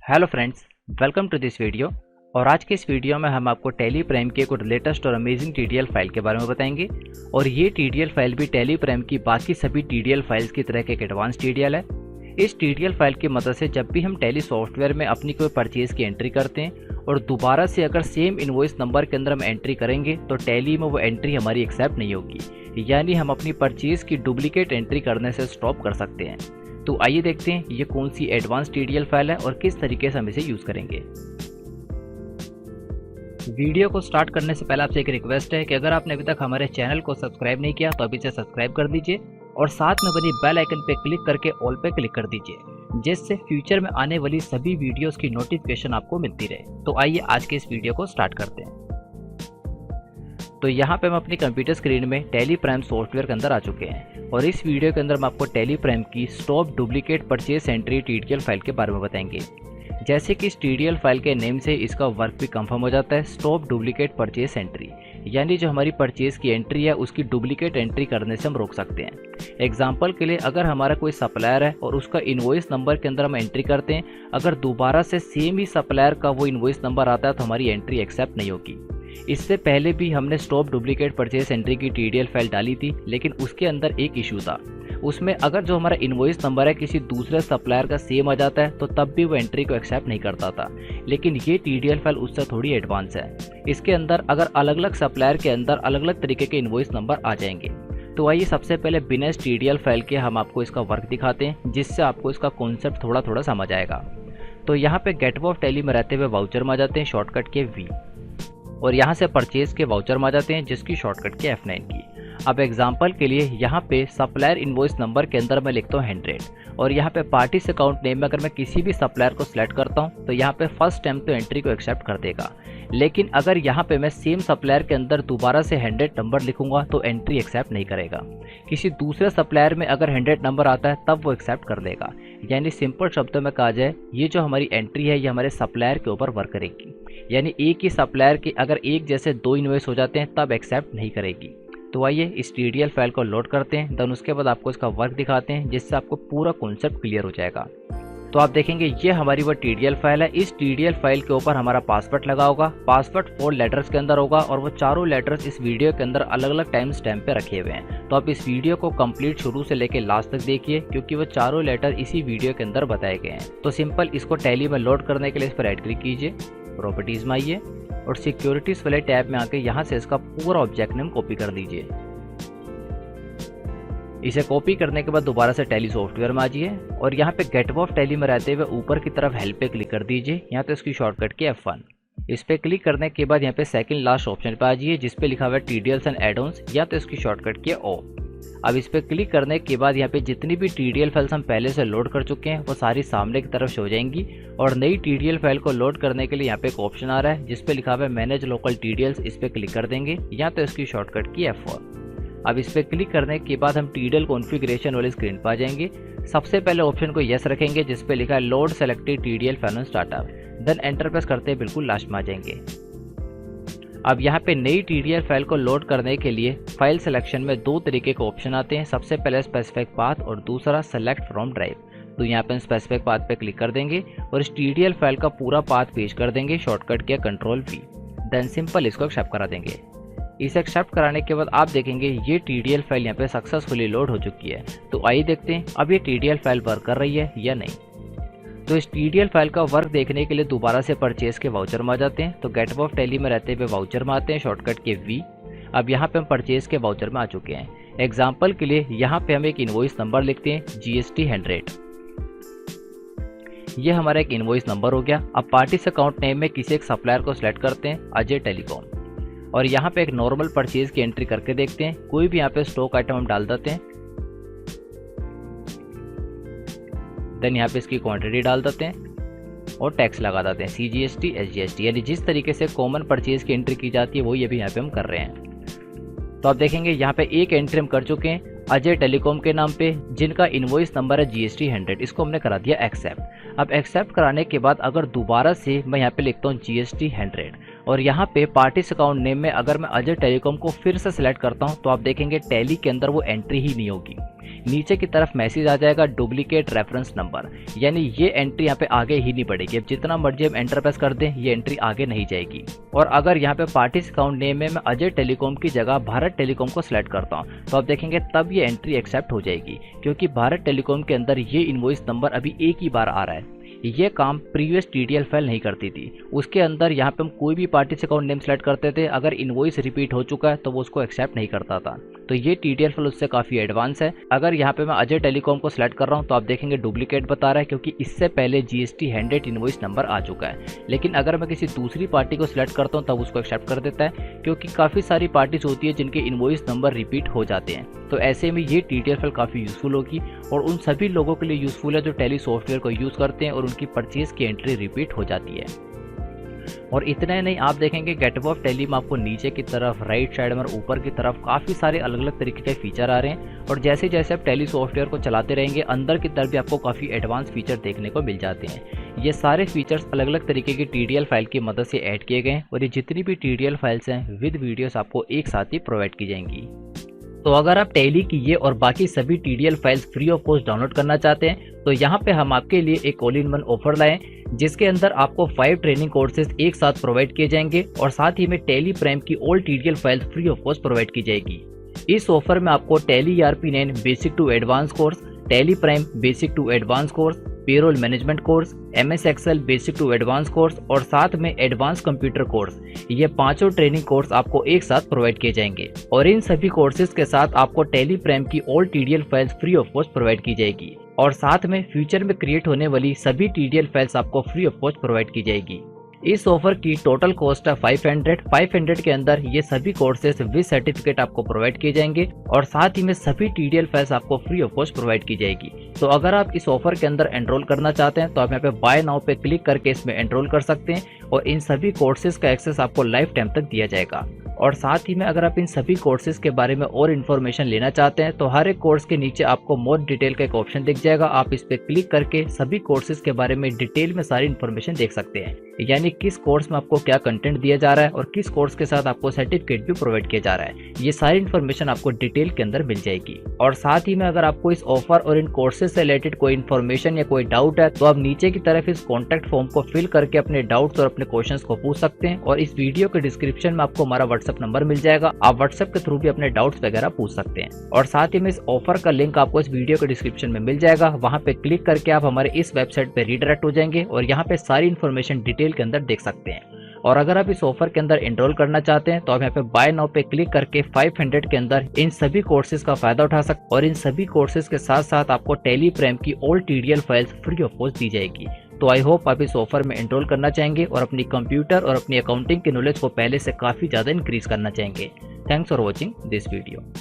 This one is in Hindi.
Hello friends, welcome to this video. और आज के इस वीडियो में हम आपको टैली प्राइम के कुछ लेटेस्ट और अमेजिंग टीडीएल फाइल के बारे में बताएंगे। और ये टीडीएल फाइल भी टैली प्राइम की बाकी सभी टीडीएल फाइल्स की तरह के एक एडवांस टीडीएल है। इस टीडीएल फाइल की मदद से जब भी हम टैली सॉफ्टवेयर में अपनी कोई परचेज की एंट्री करते हैं और दोबारा से अगर सेम इनवॉइस नंबर के अंदर हम एंट्री करेंगे तो टैली में वो एंट्री हमारी एक्सेप्ट नहीं होगी, यानी हम अपनी परचेज की डुप्लीकेट एंट्री करने से स्टॉप कर सकते हैं। तो आइए देखते हैं ये कौन सी एडवांस टीडीएल फाइल है और किस तरीके से हम इसे यूज करेंगे। वीडियो को स्टार्ट करने से पहले आपसे एक रिक्वेस्ट है कि अगर आपने अभी तक हमारे चैनल को सब्सक्राइब नहीं किया तो अभी से सब्सक्राइब कर दीजिए और साथ में बनी बेल आइकन पे क्लिक करके ऑल पे क्लिक कर दीजिए, जिससे फ्यूचर में आने वाली सभी वीडियोस की नोटिफिकेशन आपको मिलती रहे। तो आइए आज के इस वीडियो को स्टार्ट करते हैं। तो यहाँ पे हम अपनी कंप्यूटर स्क्रीन में टैली प्राइम सॉफ्टवेयर के अंदर आ चुके हैं और इस वीडियो के अंदर हम आपको टैली प्राइम की stop duplicate purchase entry TDL file के बारे में बताएंगे। जैसे कि इस टीडीएल फाइल के नेम से इसका वर्क भी कंफर्म हो जाता है, स्टॉप डुप्लीकेट परचेज एंट्री, यानी जो हमारी परचेज की एंट्री है उसकी डुप्लीकेट एंट्री करने से हम रोक सकते हैं। एग्जाम्पल के लिए अगर हमारा कोई सप्लायर है और उसका इनवॉइस नंबर के अंदर हम एंट्री करते हैं, अगर दोबारा से सेम ही सप्लायर का वो इनवॉइस नंबर आता है तो हमारी एंट्री एक्सेप्ट नहीं होगी। इससे पहले भी हमने स्टॉप डुप्लीकेट परचेज एंट्री की टीडीएल फाइल डाली थी, लेकिन उसके अंदर एक इशू था। उसमें अगर जो हमारा इनवॉइस नंबर है किसी दूसरे सप्लायर का सेम आ जाता है तो तब भी वो एंट्री को एक्सेप्ट नहीं करता था। लेकिन ये टीडीएल फाइल उससे थोड़ी एडवांस है। इसके अंदर अगर अलग अलग सप्लायर के अंदर अलग अलग तरीके के इनवॉइस नंबर आ जाएंगे। तो आइए सबसे पहले बिना इस टीडीएल फाइल के हम आपको इसका वर्क दिखाते हैं, जिससे आपको इसका कॉन्सेप्ट थोड़ा थोड़ा समझ आएगा। तो यहाँ पे गेटवे ऑफ टैली में रहते हुए वाउचर में आ जाते हैं शॉर्टकट के वी, और यहाँ से परचेज के वाउचर में आ जाते हैं जिसकी शॉर्टकट के F9 की। अब एग्जांपल के लिए यहाँ पे सप्लायर इनवॉइस नंबर के अंदर मैं लिखता हूँ 100 और यहाँ पे पार्टीज अकाउंट नेम में अगर मैं किसी भी सप्लायर को सिलेक्ट करता हूँ तो यहाँ पे फर्स्ट टाइम तो एंट्री को एक्सेप्ट कर देगा। लेकिन अगर यहाँ पे मैं सेम सप्लायर के अंदर दोबारा से 100 नंबर लिखूंगा तो एंट्री एक्सेप्ट नहीं करेगा। किसी दूसरे सप्लायर में अगर 100 नंबर आता है तब वो एक्सेप्ट कर देगा। यानी सिंपल शब्दों में कहा जाए, ये जो हमारी एंट्री है ये हमारे सप्लायर के ऊपर वर्क करेगी। यानी एक ही सप्लायर के अगर एक जैसे दो इनवॉइस हो जाते हैं तब एक्सेप्ट नहीं करेगी। तो आइए इस टीडीएल फाइल को लोड करते हैं, देन उसके बाद आपको इसका वर्क दिखाते हैं, जिससे आपको पूरा कॉन्सेप्ट क्लियर हो जाएगा। तो आप देखेंगे ये हमारी वो टीडीएल फाइल है। इस टीडीएल फाइल के ऊपर हमारा पासवर्ड लगा होगा। पासवर्ड 4 लेटर्स के अंदर होगा और वो चारों लेटर्स इस वीडियो के अंदर अलग अलग टाइम स्टैम्प पे रखे हुए हैं। तो आप इस वीडियो को कंप्लीट शुरू से लेकर लास्ट तक देखिए, क्योंकि वो चारों लेटर इसी वीडियो के अंदर बताए गए हैं। तो सिंपल इसको टैली में लोड करने के लिए इस पर राइट क्लिक कीजिए, प्रॉपर्टीज में आइए और सिक्योरिटीज वाले टैब में आके यहाँ से इसका पूरा ऑब्जेक्ट नेम कॉपी कर दीजिए। इसे कॉपी करने के बाद दोबारा से टैली सॉफ्टवेयर में आ जाइए और यहाँ पे गेटवे ऑफ टैली में रहते हुए ऊपर की तरफ हेल्प पे क्लिक कर दीजिए। यहाँ पे इसकी शॉर्टकट की F1। इस पे क्लिक करने के बाद यहाँ पे सेकंड लास्ट ऑप्शन पे आ जाइए जिसपे लिखा हुआ है टीडीएल्स एंड एड ऑन्स, या तो इसकी शॉर्टकट की O। अब इस पे क्लिक करने के बाद यहाँ पे जितनी भी टीडीएल फाइल्स हम पहले से लोड कर चुके हैं वो सारी सामने की तरफ शो हो जाएंगी। और नई टीडीएल फाइल को लोड करने के लिए यहाँ पे एक ऑप्शन आ रहा है जिसपे लिखा हुआ है मैनेज लोकल टीडीएल्स। इस पे क्लिक कर देंगे, या तो इसकी शॉर्टकट की F4। अब इस पर क्लिक करने के बाद हम टीडीएल कॉन्फ़िगरेशन वाली स्क्रीन पर आ जाएंगे। सबसे पहले ऑप्शन को यस रखेंगे जिस पे लिखा है load selected TDL file on startup, then enter press करते हैं बिल्कुल लास्ट में आ जाएंगे। अब यहाँ पे नई टीडीएल फाइल को लोड करने के लिए फाइल सिलेक्शन में दो तरीके के ऑप्शन आते हैं। सबसे पहले स्पेसिफिक पाथ और दूसरा सेलेक्ट फ्रॉम ड्राइव। तो यहाँ पे स्पेसिफिक पाथ पे क्लिक कर देंगे और इस टीडीएल फाइल का पूरा पाथ पेश कर देंगे शॉर्टकट किया Ctrl+V, देन सिंपल इसको एक्सेप्ट करा देंगे। इसे एक्सेप्ट कराने के बाद आप देखेंगे ये टीडीएल फाइल यहाँ पे सक्सेसफुली लोड हो चुकी है। तो आइए देखते हैं अब ये टीडीएल फाइल वर्क कर रही है या नहीं। तो इस टीडीएल फाइल का वर्क देखने के लिए दोबारा से परचेज के वाउचर में आ जाते हैं। तो गेटवे ऑफ टैली में रहते हुए वाउचर में आते हैं शॉर्टकट के V। अब यहाँ पे हम परचेज के वाउचर में आ चुके हैं। एग्जाम्पल के लिए यहाँ पे हम एक इनवॉइस नंबर लिखते हैं GST 100। ये हमारा एक इनवॉइस नंबर हो गया। अब पार्टीज अकाउंट नेम में किसी एक सप्लायर को सिलेक्ट करते हैं, अजय टेलीकॉम, और यहाँ पे एक नॉर्मल परचेज की एंट्री करके देखते हैं। कोई भी यहाँ पे स्टॉक आइटम हम डाल देते हैं, देन यहाँ पे इसकी क्वांटिटी डाल देते हैं और टैक्स लगा देते हैं CGST SGST, यानी जिस तरीके से कॉमन परचेज की एंट्री की जाती है वो ये भी यहाँ पे हम कर रहे हैं। तो आप देखेंगे यहाँ पे एक एंट्री हम कर चुके हैं अजय टेलीकॉम के नाम पे, जिनका इनवॉइस नंबर है GST 100। इसको हमने करा दिया एक्सेप्ट। अब एक्सेप्ट कराने के बाद अगर दोबारा से मैं यहाँ पे लिखता हूँ GST 100 और यहाँ पे पार्टिस अकाउंट नेम में अगर मैं अजय टेलीकॉम को फिर से सिलेक्ट करता हूँ तो आप देखेंगे टैली के अंदर वो एंट्री ही नहीं होगी। नीचे की तरफ मैसेज आ जाएगा डुप्लीकेट रेफरेंस नंबर, यानी ये एंट्री यहाँ पे आगे ही नहीं बढ़ेगी। अब जितना मर्जी हम एंटर प्रेस कर दें ये एंट्री आगे नहीं जाएगी। और अगर यहाँ पे पार्टिस अकाउंट नेम में मैं अजय टेलीकॉम की जगह भारत टेलीकॉम को सिलेक्ट करता हूँ तो आप देखेंगे तब ये एंट्री एक्सेप्ट हो जाएगी, क्योंकि भारत टेलीकॉम के अंदर ये इनवॉइस नंबर अभी एक ही बार आ रहा है। ये काम प्रीवियस टीडीएल फाइल नहीं करती थी। उसके अंदर यहाँ पे हम कोई भी पार्टिस अकाउंट नेम सेलेक्ट करते थे, अगर इनवॉइस रिपीट हो चुका है तो वो उसको एक्सेप्ट नहीं करता था। तो ये टीडीएल फाइल उससे काफ़ी एडवांस है। अगर यहाँ पे मैं अजय टेलीकॉम को सिलेक्ट कर रहा हूँ तो आप देखेंगे डुप्लीकेट बता रहा है, क्योंकि इससे पहले जीएसटी हैंडेड इनवॉइस नंबर आ चुका है। लेकिन अगर मैं किसी दूसरी पार्टी को सिलेक्ट करता हूँ तब उसको एक्सेप्ट कर देता है, क्योंकि काफ़ी सारी पार्टीज होती है जिनके इनवॉइस नंबर रिपीट हो जाते हैं। तो ऐसे में ये टीडीएल फाइल काफ़ी यूजफुल होगी और उन सभी लोगों के लिए यूजफुल है जो टैली सॉफ्टवेयर को यूज़ करते हैं और उनकी परचेज की एंट्री रिपीट हो जाती है। और इतना ही नहीं, आप देखेंगे गेटवे ऑफ टैली में आपको नीचे की तरफ, राइट साइड में, ऊपर की तरफ काफ़ी सारे अलग अलग तरीके के फीचर आ रहे हैं। और जैसे जैसे आप टैली सॉफ्टवेयर को चलाते रहेंगे अंदर की तरफ भी आपको काफ़ी एडवांस फीचर देखने को मिल जाते हैं। ये सारे फीचर्स अलग अलग तरीके की टीडीएल फाइल की मदद से ऐड किए गए हैं और ये जितनी भी टीडीएल फाइल्स हैं विद वीडियोस आपको एक साथ ही प्रोवाइड की जाएंगी। तो अगर आप टैली की ये और बाकी सभी TDL files free of cost download करना चाहते हैं तो यहाँ पे हम आपके लिए एक ऑल इन वन ऑफर लाए, जिसके अंदर आपको 5 ट्रेनिंग कोर्सेज एक साथ प्रोवाइड किए जाएंगे और साथ ही में टैली प्राइम की all TDL files free of cost provide की जाएगी। इस ऑफर में आपको Tally ERP9 basic to advance course, Tally prime basic to advance course, payroll management course, MS Excel basic to advance course और साथ में एडवांस कंप्यूटर कोर्स, ये पांचों ट्रेनिंग कोर्स आपको एक साथ प्रोवाइड किए जाएंगे। और इन सभी कोर्सेज के साथ आपको टैली प्राइम की all TDL files free of cost provide की जाएगी और साथ में फ्यूचर में क्रिएट होने वाली सभी टीडीएल फाइल्स आपको फ्री ऑफ कॉस्ट प्रोवाइड की जाएगी। इस ऑफर की टोटल कॉस्ट है 500 के अंदर ये सभी कोर्सेज विद सर्टिफिकेट आपको प्रोवाइड किए जाएंगे और साथ ही में सभी टीडीएल फाइल्स आपको फ्री ऑफ कॉस्ट प्रोवाइड की जाएगी। तो अगर आप इस ऑफर के अंदर एनरोल करना चाहते हैं तो आप यहाँ पे बाय नाउ पे क्लिक करके इसमें एनरोल कर सकते हैं और इन सभी कोर्सेज का एक्सेस आपको लाइफ टाइम तक दिया जाएगा। और साथ ही में अगर आप इन सभी कोर्सेज के बारे में और इन्फॉर्मेशन लेना चाहते हैं तो हर एक कोर्स के नीचे आपको मोर डिटेल का एक ऑप्शन दिख जाएगा। आप इस पे क्लिक करके सभी कोर्सेज के बारे में डिटेल में सारी इन्फॉर्मेशन देख सकते हैं, यानी किस कोर्स में आपको क्या कंटेंट दिया जा रहा है और किस कोर्स के साथ आपको सर्टिफिकेट भी प्रोवाइड किया जा रहा है। ये सारी इन्फॉर्मेशन आपको डिटेल के अंदर मिल जाएगी। और साथ ही में अगर आपको इस ऑफर और इन कोर्सेज से रिलेटेड कोई इन्फॉर्मेशन या कोई डाउट है तो आप नीचे की तरफ इस कॉन्टैक्ट फॉर्म को फिल करके अपने डाउट्स और अपने क्वेश्चंस को पूछ सकते हैं। और इस वीडियो के डिस्क्रिप्शन में आपको हमारा व्हाट्सएप नंबर मिल जाएगा, आप व्हाट्सएप के थ्रू भी अपने डाउट्स वगैरह पूछ सकते हैं। और साथ ही में इस ऑफर का लिंक आपको इस वीडियो के डिस्क्रिप्शन में मिल जाएगा, वहां पे क्लिक करके आप हमारे इस वेबसाइट पे रीडायरेक्ट हो जाएंगे और यहाँ पे सारी इन्फॉर्मेशन डिटेल के अंदर देख सकते हैं। और अगर आप इस ऑफर के अंदर एनरोल करना चाहते हैं तो आप यहाँ पे बाय नाउ पे क्लिक करके 500 के अंदर इन सभी कोर्सेज का फायदा उठा सकते हैं और इन सभी कोर्सेज के साथ साथ आपको टैली प्राइम की all TDL files free of cost दी जाएगी। तो आई होप आप इस ऑफर में एनरोल करना चाहेंगे और अपनी कंप्यूटर और अपनी अकाउंटिंग की नॉलेज को पहले से काफी ज्यादा इंक्रीज करना चाहेंगे। Thanks for watching this video.